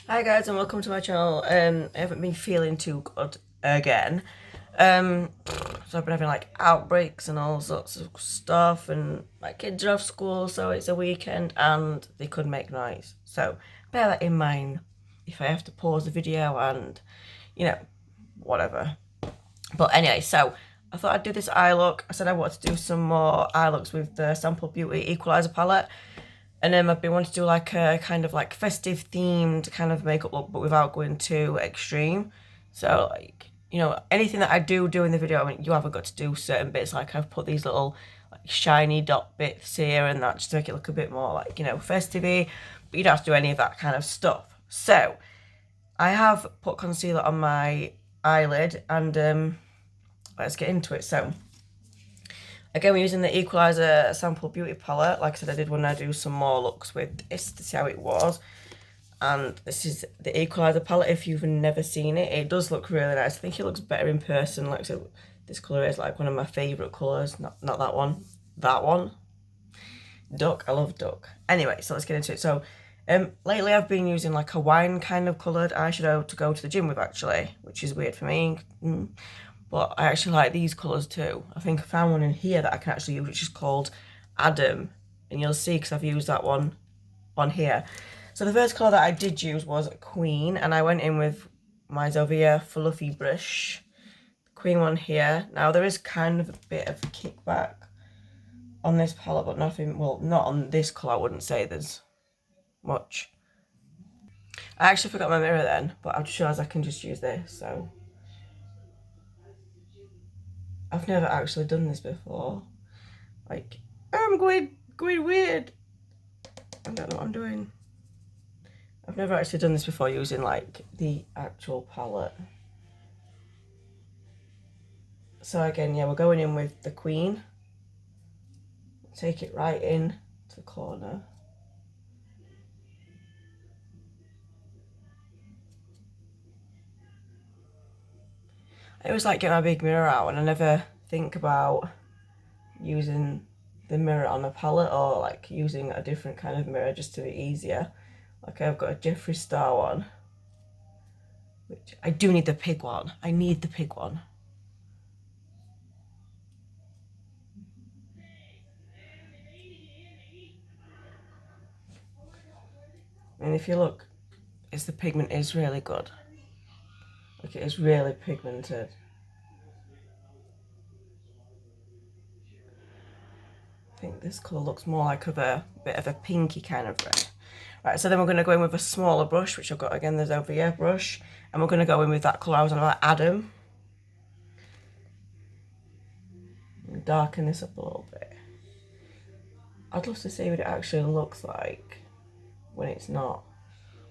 Hi guys and welcome to my channel. I haven't been feeling too good again. So I've been having like outbreaks and all sorts of stuff, and my kids are off school, so it's a weekend and they could make noise. So bear that in mind if I have to pause the video and whatever. But anyway, so I thought I'd do this eye look. I said I wanted to do some more eye looks with the Sample Beauty Equalizer palette. And then I've been wanting to do like a kind of like festive themed kind of makeup look, but without going too extreme. So like, anything that I do in the video, I mean, you haven't got to do certain bits. Like I've put these little like shiny dot bits here and that just to make it look a bit more like, festive-y. But you don't have to do any of that kind of stuff. So I have put concealer on my eyelid and let's get into it. So again, we're using the Equalizer Sample Beauty palette. Like I said, I did want to do some more looks with this to see how it was. And this is the Equalizer palette. If you've never seen it, it does look really nice. I think it looks better in person. Like I said, this colour is like one of my favourite colours. Not that one. That one. Duck. I love duck. Anyway, so let's get into it. So, lately I've been using like a wine kind of coloured eyeshadow to go to the gym with, actually, which is weird for me. But I actually like these colours too. I think I found one in here that I can actually use, which is called Adam. And you'll see because I've used that one on here. So the first colour that I did use was Queen. And I went in with my Zovia Fluffy brush. Queen one here. Now there is kind of a bit of kickback on this palette, but nothing, well, not on this colour. I wouldn't say there's much. I actually forgot my mirror then, but I've just realised I can just use this, so. I've never actually done this before. Like, I'm going weird. I don't know what I'm doing. I've never actually done this before using like the actual palette. So again, yeah, we're going in with the Queen. Take it right in to the corner. I always like get my big mirror out and I never think about using the mirror on a palette or like using a different kind of mirror just to be easier. Like I've got a Jeffree Star one, which I do need the pig one. I need the pig one. And if you look, the pigment is really good. Like it is really pigmented. I think this colour looks more like a bit of a pinky kind of red. Right, so then we're going to go in with a smaller brush, which I've got again, there's over here brush. And we're going to go in with that colour I was on about, Adam. And darken this up a little bit. I'd love to see what it actually looks like when it's not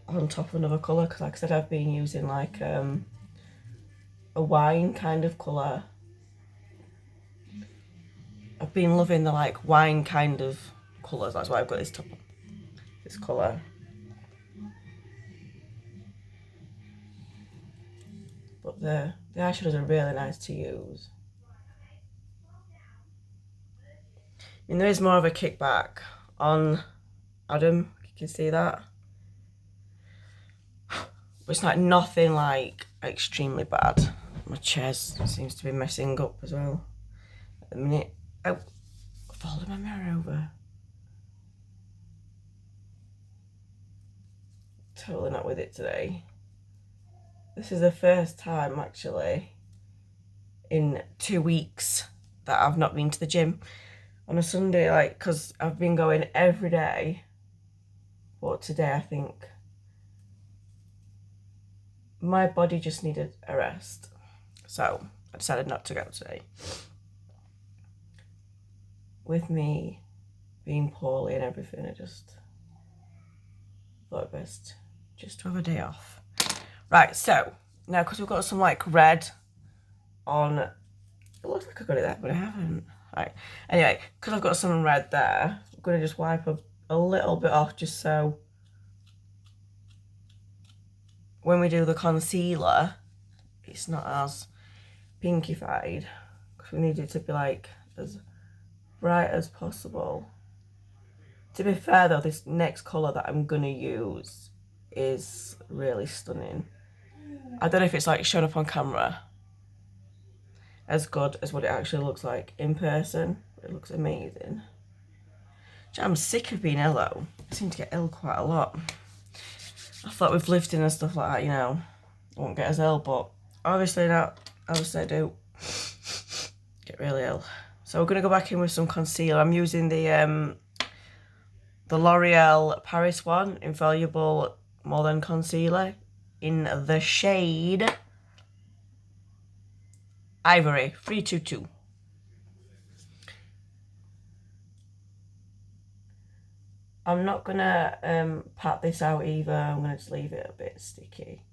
on top of another colour, because like I said, I've been using like a wine kind of colour. I've been loving the like wine kind of colours, that's why I've got this top on. This colour. But the eyeshadows are really nice to use. I mean, there is more of a kickback on Adam, you can see that. But it's like nothing like extremely bad. My chair seems to be messing up as well at the minute. Oh, I folded my mirror over. Totally not with it today. This is the first time actually in 2 weeks that I've not been to the gym on a Sunday, like, because I've been going every day, but today I think my body just needed a rest, so I decided not to go today. With me being poorly and everything, I just thought it best just to have a day off. Right, so now because we've got some like red on, it looks like I got it there, but I haven't. Right, anyway, because I've got some red there, I'm going to just wipe a little bit off just so when we do the concealer, it's not as pinkified, because we need it to be like as bright as possible. To be fair though, this next colour that I'm going to use is really stunning. I don't know if it's like shown up on camera as good as what it actually looks like in person. It looks amazing. I'm sick of being ill though. I seem to get ill quite a lot. I thought with lifting and stuff like that, you know, I won't get as ill, but obviously not. Obviously I do get really ill. So we're going to go back in with some concealer. I'm using the L'Oreal Paris one, Invaluable More Than Concealer, in the shade Ivory 322. I'm not going to pat this out either. I'm going to just leave it a bit sticky.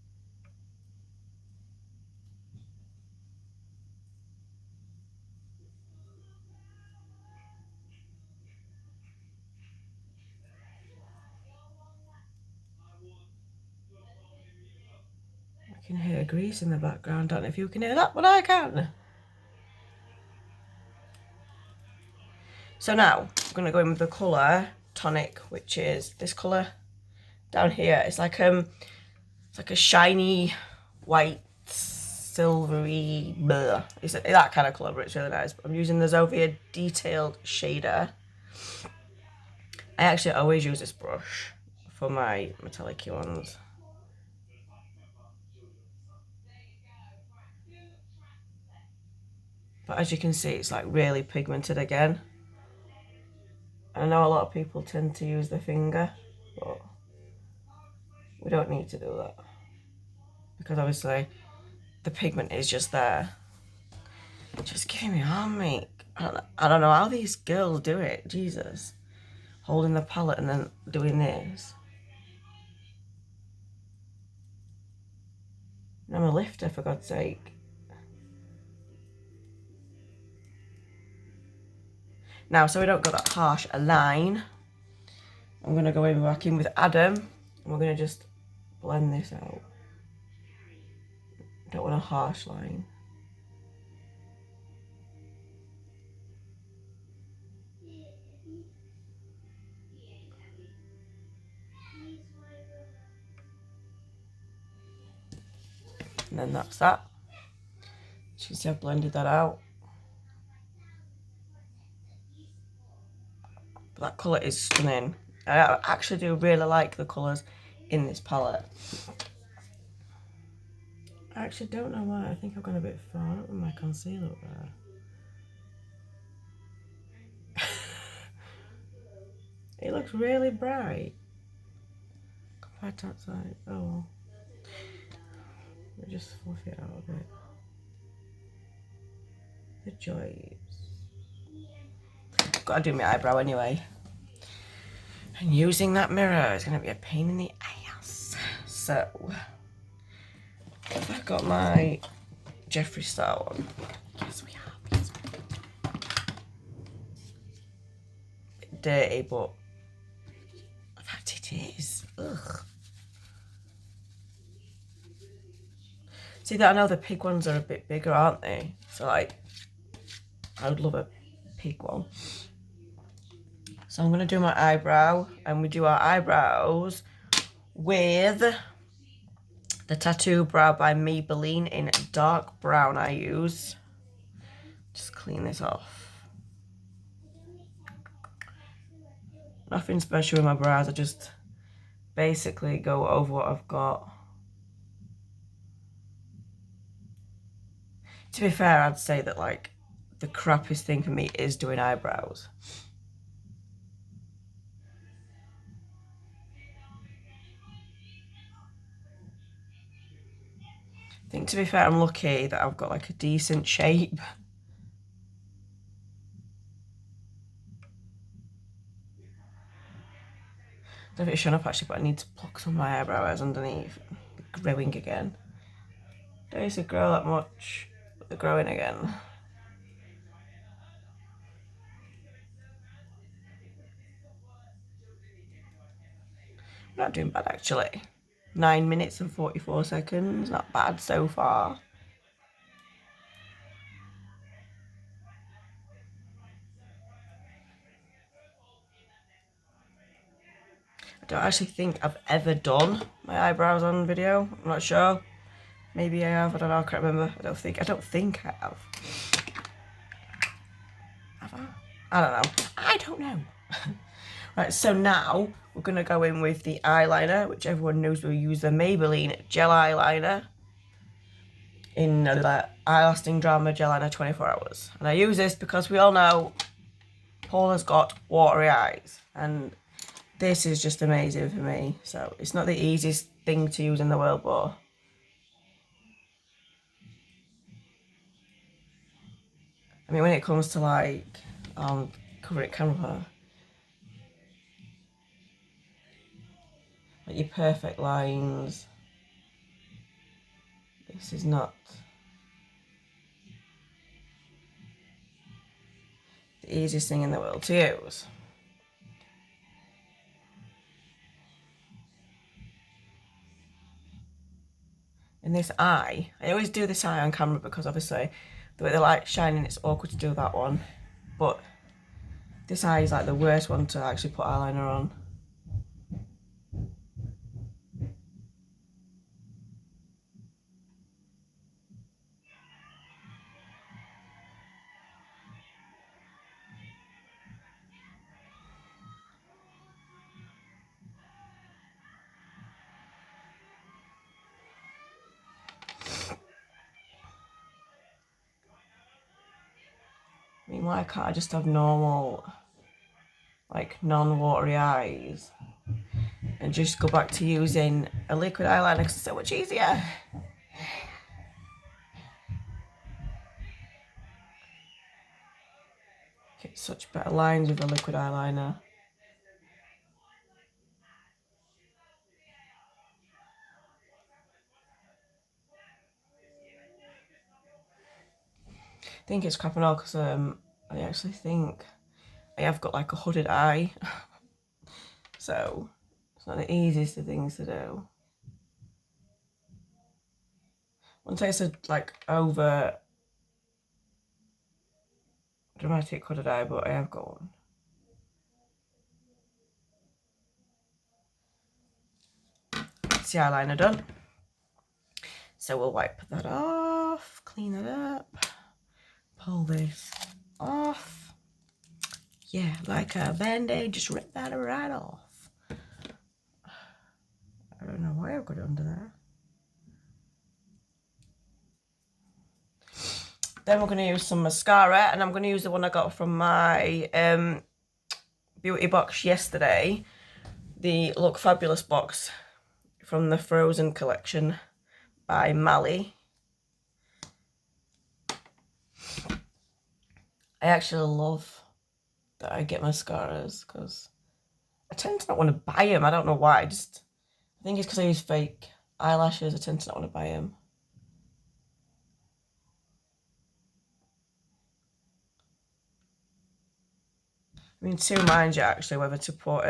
I can hear grease in the background. Don't know if you can hear that, but I can. So now I'm going to go in with the colour Tonic, which is this colour down here. It's like a shiny white silvery blah. It's that kind of colour, but it's really nice. But I'm using the Zovia Detailed Shader. I actually always use this brush for my metallic ones. But as you can see, it's like really pigmented again. I know a lot of people tend to use the finger, but we don't need to do that. Because obviously the pigment is just there. Just giving me arm make. I don't know how these girls do it. Jesus. Holding the palette and then doing this. And I'm a lifter, for God's sake. Now, so we don't got that harsh a line, I'm going to go back in with Adam. And we're going to just blend this out. Don't want a harsh line. And then that's that. As you can see, I've blended that out. But that colour is stunning. I actually do really like the colours in this palette. I actually don't know why. I think I've gone a bit far up with my concealer up there. It looks really bright compared to outside. Oh well. Let me just fluff it out a bit. The joys. Gotta do my eyebrow anyway. And using that mirror is gonna be a pain in the ass. So, I've got my Jeffree Star one. Yes, we have. Yes, we have. Bit dirty, but in fact it is. Ugh. See that I know the pig ones are a bit bigger, aren't they? So like, I would love a pig one. So I'm gonna do my eyebrow, and we do our eyebrows with the Tattoo Brow by Maybelline in dark brown. I use. Just clean this off. Nothing special with my brows. I just basically go over what I've got. To be fair, I'd say that like the crappiest thing for me is doing eyebrows. I think to be fair, I'm lucky that I've got like a decent shape. I don't know if it's shown up actually, but I need to pluck some of my eyebrow hairs underneath. They're growing again. Don't used to grow that much, but they're growing again. Not doing bad actually. 9 minutes and 44 seconds. Not bad so far. I don't actually think I've ever done my eyebrows on video. I'm not sure. Maybe I have. I don't know. I can't remember. I don't think I have. Have I? I don't know. I don't know. Right. So now we're gonna go in with the eyeliner, which everyone knows we use the Maybelline gel eyeliner in the Eye-Lasting Drama Gel Liner 24 Hours. And I use this because we all know Paula's got watery eyes, and this is just amazing for me. So it's not the easiest thing to use in the world, but I mean, when it comes to like covering camera, like your perfect lines, this is not the easiest thing in the world to use. In this eye, I always do this eye on camera because obviously the way the light's shining, it's awkward to do that one. But this eye is like the worst one to actually put eyeliner on. I mean, why can't I just have normal, like non-watery eyes and just go back to using a liquid eyeliner because it's so much easier. Get such better lines with a liquid eyeliner. I think it's crap and all because I actually think I have got like a hooded eye. So it's not the easiest of things to do. Wouldn't say it's a like over dramatic hooded eye, but I have got one. It's the eyeliner done. So we'll wipe that off, clean it up, pull this off. Yeah, like a band-aid, just rip that right off. I don't know why I've got it under there. Then we're going to use some mascara, and I'm going to use the one I got from my beauty box yesterday. The Look Fabulous box from the Frozen collection by Mally. I actually love that I get mascaras because I tend to not want to buy them. I don't know why. I think it's because I use fake eyelashes. I tend to not want to buy them. I mean, two minds you actually whether to put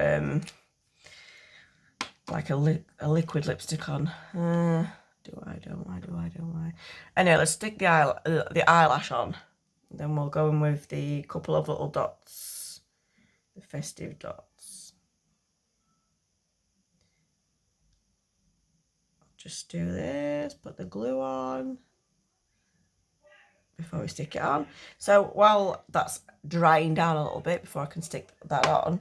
like a liquid lipstick on. Do I? Anyway, let's stick the eyelash on. Then we'll go in with the couple of little dots, the festive dots. Just do this, put the glue on before we stick it on. So while that's drying down a little bit before I can stick that on,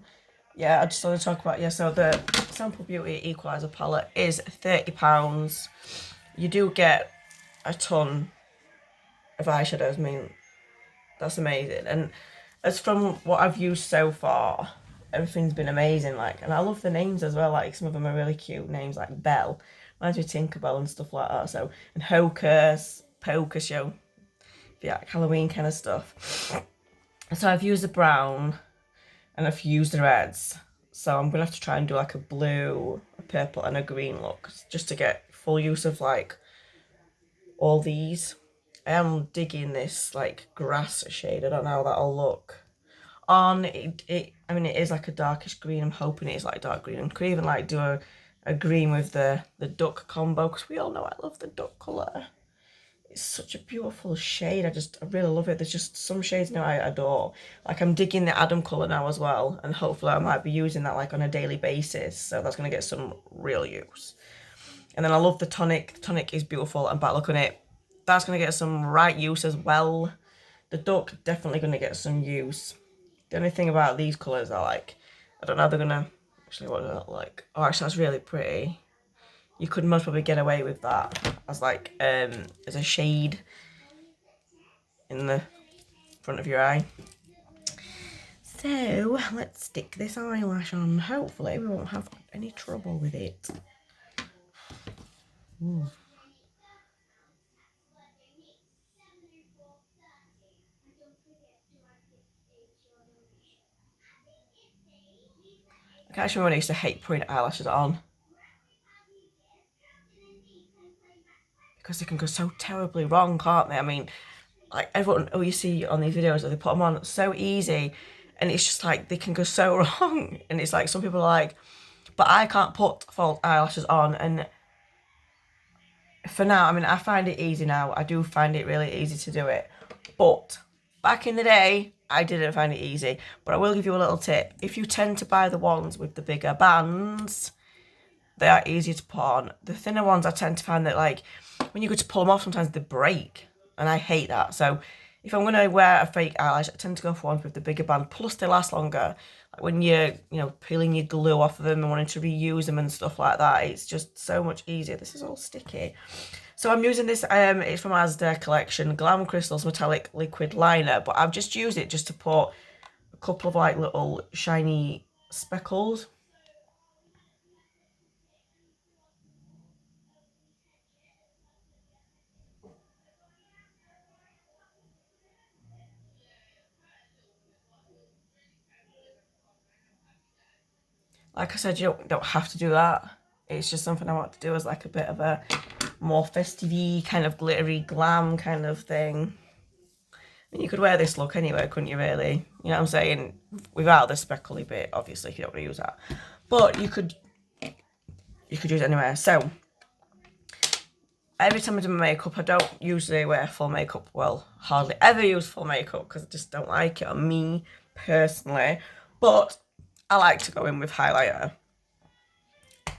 yeah, I just want to talk about, yeah, so the Sample Beauty Equalizer palette is £30. You do get a ton of eyeshadows. I mean, that's amazing. And as from what I've used so far, everything's been amazing. Like, and I love the names as well. Like, some of them are really cute names, like Belle. Reminds me of Tinkerbell and stuff like that. So, and Hocus, Poker Show. Yeah, like Halloween kind of stuff. So I've used the brown and I've used the reds. So I'm gonna have to try and do like a blue, a purple, and a green look just to get full use of like all these. I am digging this like grass shade. I don't know how that'll look on it. I mean, it is like a darkish green. I'm hoping it is like dark green. I could even like do a green with the duck combo because we all know I love the duck colour. It's such a beautiful shade. I really love it. There's just some shades now I adore. Like I'm digging the Adam colour now as well, and hopefully I might be using that like on a daily basis. So that's gonna get some real use. And then I love the tonic. The tonic is beautiful, and back look on it. That's gonna get some right use as well. The duck definitely gonna get some use. The only thing about these colours are like, I don't know, they're gonna actually what do they look like? Oh, actually that's really pretty. You could most probably get away with that as like as a shade in the front of your eye. So let's stick this eyelash on. Hopefully we won't have any trouble with it. Ooh. I can't actually remember when I used to hate putting eyelashes on, because they can go so terribly wrong, can't they? I mean, like everyone, oh, you see on these videos, they put them on so easy, and it's just like they can go so wrong. And it's like some people are like, but I can't put false eyelashes on. And for now, I mean, I find it easy now. I do find it really easy to do it. But back in the day, I didn't find it easy. But I will give you a little tip. If you tend to buy the ones with the bigger bands, they are easier to put on. The thinner ones, I tend to find that like when you go to pull them off, sometimes they break, and I hate that. So if I'm going to wear a fake eyelash, I tend to go for ones with the bigger band. Plus, they last longer. Like when you're, peeling your glue off of them and wanting to reuse them and stuff like that, it's just so much easier. This is all sticky. So I'm using this. It's from Asda collection, Glam Crystals Metallic Liquid Liner, but I've just used it just to put a couple of like little shiny speckles. Like I said, you don't have to do that. It's just something I want to do as like a bit of a more festive kind of glittery glam kind of thing. I mean, you could wear this look anywhere, couldn't you, really? You know what I'm saying? Without the speckly bit, obviously, if you don't want to use that. But you could use it anywhere. So every time I do my makeup, I don't usually wear full makeup. Well, hardly ever use full makeup because I just don't like it on me personally. But I like to go in with highlighter.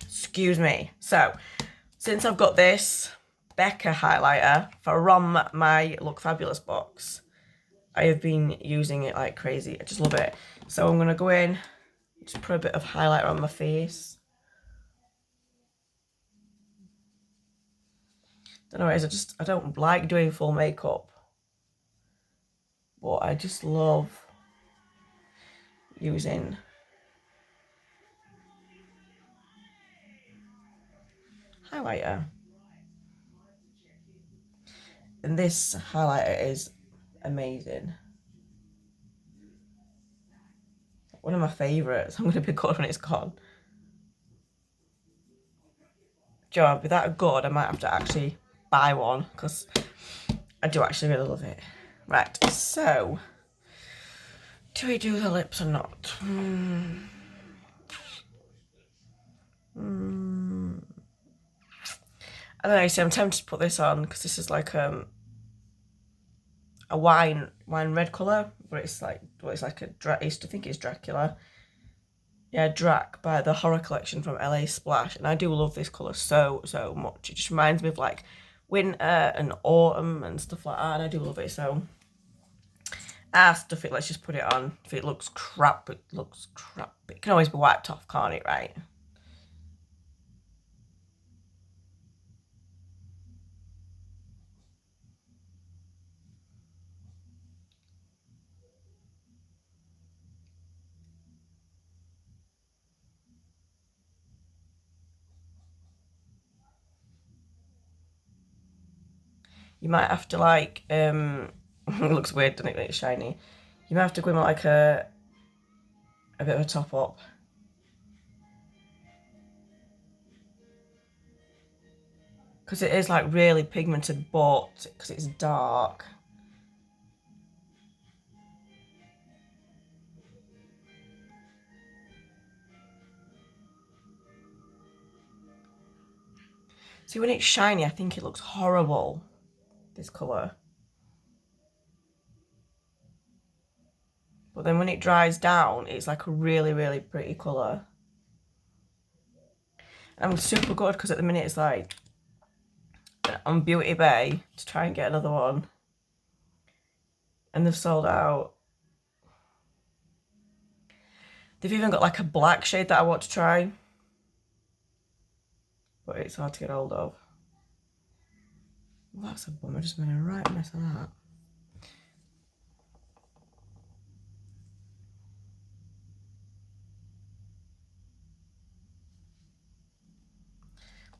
Excuse me. So, since I've got this Becca highlighter from my Look Fabulous box, I have been using it like crazy. I just love it. So I'm going to go in, just put a bit of highlighter on my face. Don't know what it is, I don't like doing full makeup, but I just love using highlighter. And this highlighter is amazing. One of my favourites. I'm going to be good when it's gone. Joe, with that good, I might have to actually buy one because I do actually really love it. Right, so do we do the lips or not? I don't know, see, I'm tempted to put this on because this is like a wine red colour, but it's like I used to think it's Dracula. Yeah, Drac by the horror collection from LA Splash, and I do love this colour so much. It just reminds me of like winter and autumn and stuff like that, and I do love it. So stuff it. Let's just put it on. If it looks crap, it looks crap. It can always be wiped off, can't it? Right? You might have to like it looks weird, doesn't it, when it's shiny? You might have to go in with like a bit of a top up. Because it is like really pigmented, but because it's dark. See, when it's shiny, I think it looks horrible. this colour. But then when it dries down, it's like a really, really pretty colour. And I'm super good because at the minute it's like on Beauty Bay to try and get another one. And they've sold out. They've even got like a black shade that I want to try. But it's hard to get hold of. Well, that's a bummer. I just made a right mess of that.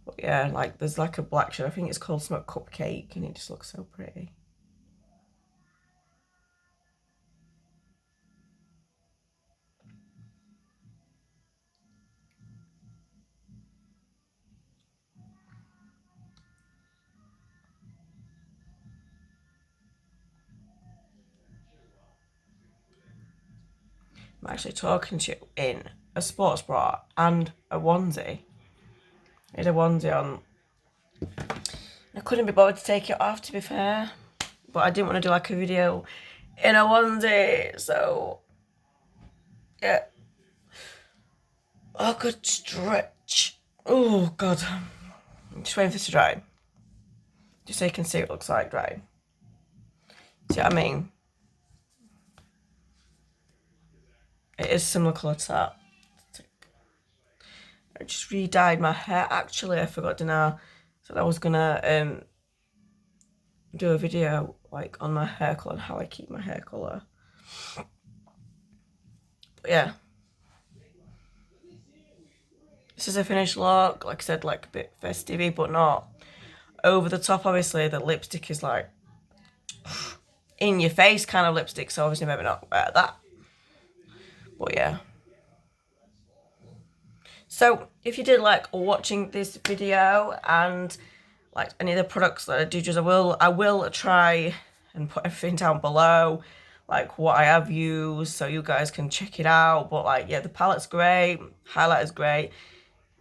But yeah, like there's like a black shade. I think it's called Smoked Cupcake, and it just looks so pretty. I'm actually talking to you in a sports bra and a onesie. I had a onesie on. I couldn't be bothered to take it off, to be fair. But I didn't want to do like a video in a onesie, so yeah. Oh, good stretch. Oh, God. I'm just waiting for this to dry. Just so you can see what it looks like dry. See what I mean? It is similar colour to that. I just re-dyed my hair. Actually, I forgot to know. So I was gonna do a video like on my hair colour and how I keep my hair colour. But yeah. This is a finished look. Like I said, like a bit festive, but not over the top. Obviously, the lipstick is like in your face kind of lipstick, so obviously maybe not wear that. But yeah. So if you did like watching this video and like any of the products that I do use, I will try and put everything down below, like what I have used, so you guys can check it out. But like, yeah, the palette's great, highlighter's great,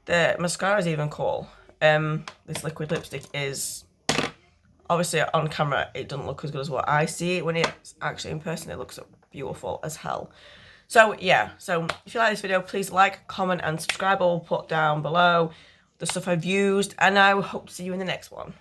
the mascara's even cool. This liquid lipstick is obviously on camera it doesn't look as good as what I see it. When it's actually in person, it looks beautiful as hell. So yeah, so if you like this video, please like, comment and subscribe. I'll put down below the stuff I've used, and I hope to see you in the next one.